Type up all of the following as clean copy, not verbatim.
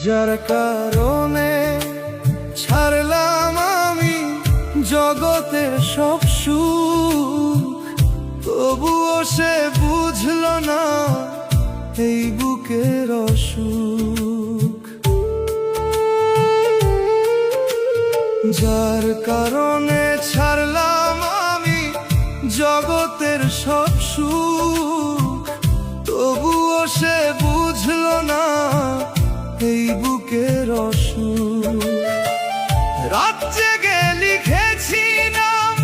যার কারণে ছাড়লাম আমি জগতের সব সুখ, তবুও সে বুঝলো না এই বুকের অসুখ। যার কারণে ছাড়লাম আমি জগতের সব সুখ, তবুও সে বুঝলো না এই বুকের অসুখ। রাত জেগে লিখেছি নাম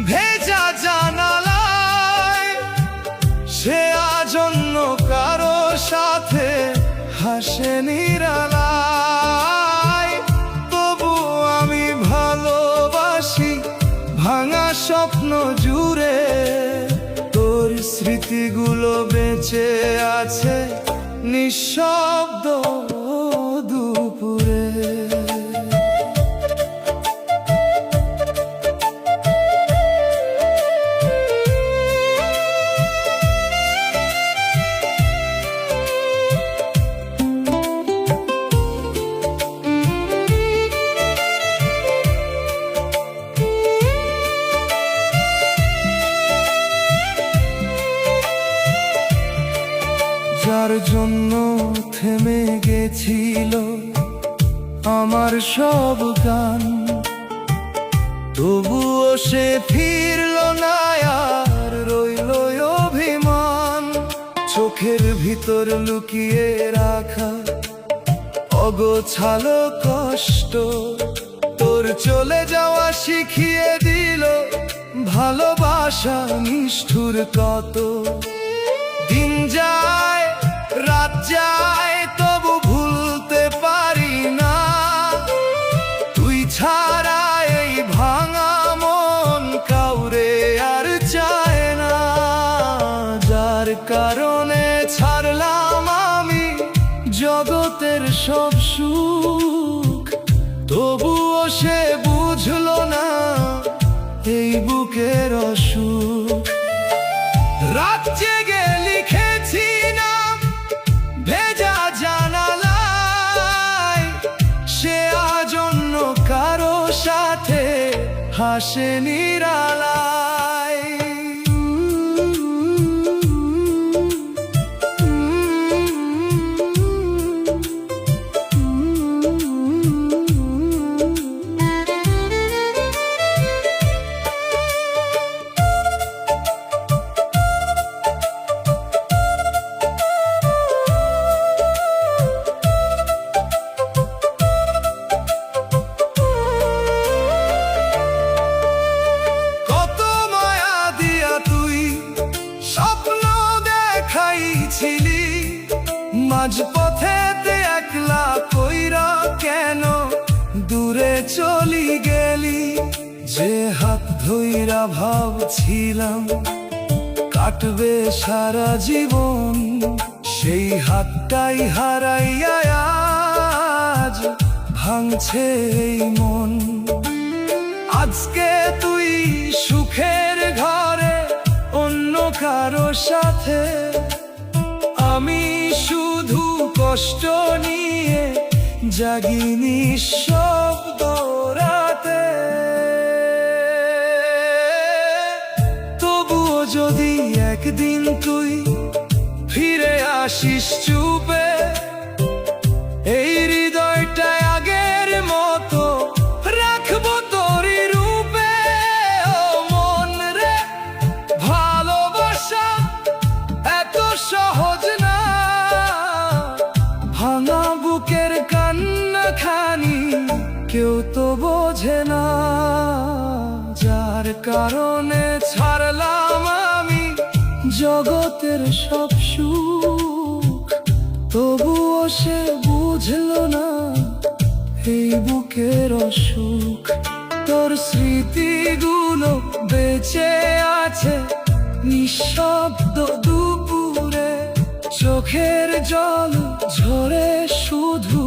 ভেজা জানালায়, সে আজ অন্য কারো সাথে হাসে নিরালায়। তবু আমি ভালোবাসি ভাঙা স্বপ্ন জুড়ে, তোর স্মৃতিগুলো বেঁচে আছে নিঃশব্দ দুপুরে। যার জন্য থেমে গেছিল আমার সব গান, তবুও সে ফিরল না আর রইল অভিমান। চোখের ভিতর লুকিয়ে রাখা অগোছালো কষ্ট, তোর চলে যাওয়া শিখিয়ে দিল ভালোবাসা নিষ্ঠুর কত। দিন যায় রাত যায় তবু ভুলতে পারি না, তুই ছাড়া এই ভাঙা মন কাউরে আর চায় না। যার কারণে ছাড়লাম আমি জগতের সব সুখ, তবুও সে বুঝলো না এই বুকের অসুখ। রাত জেগে লিখেছি নাম ভেজা জানালায়, সে আজ অন্য কারো সাথে হাসে নিরালায়। মাঝপথেতে একলা কইরা কেন দূরে চলি গেলি, যে হাত ধইরা ভাবছিলাম কাটবে সারা জীবন, সেই হাতটাই হারাইয়া আজ ভাঙছে এই মন। আজকে তুই সুখের ঘরে অন্য কারো সাথে, আমি শুধু কষ্ট নিয়ে জাগি নিঃশব্দ রাতে। তবুও যদি একদিন তুই ফিরে আসিস চুপে, এই হৃদয়টা আগের মতো রাখবো তোরই রূপে। ও মন রে, ভালোবাসা এত সহজ না, ভাঙা বুকের কান্না খানি কেউ তো বোঝে না। যার কারণে ছাড়লাম আমি জগতের সব সুখ, তবুও সে বুঝলো না এই বুকের অসুখ। তোর স্মৃতিগুলো বেঁচে আছে নিঃশব্দ দুপুরে, চোখের জল ঝরে শুধু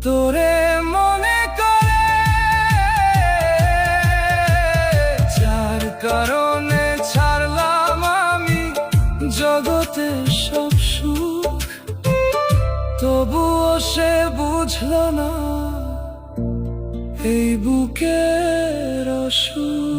তোরে মনে করে। যার কারণে ছাড়লাম আমি জগতের সব সুখ, তবুও সে বুঝল না এই বুকের অসুখ।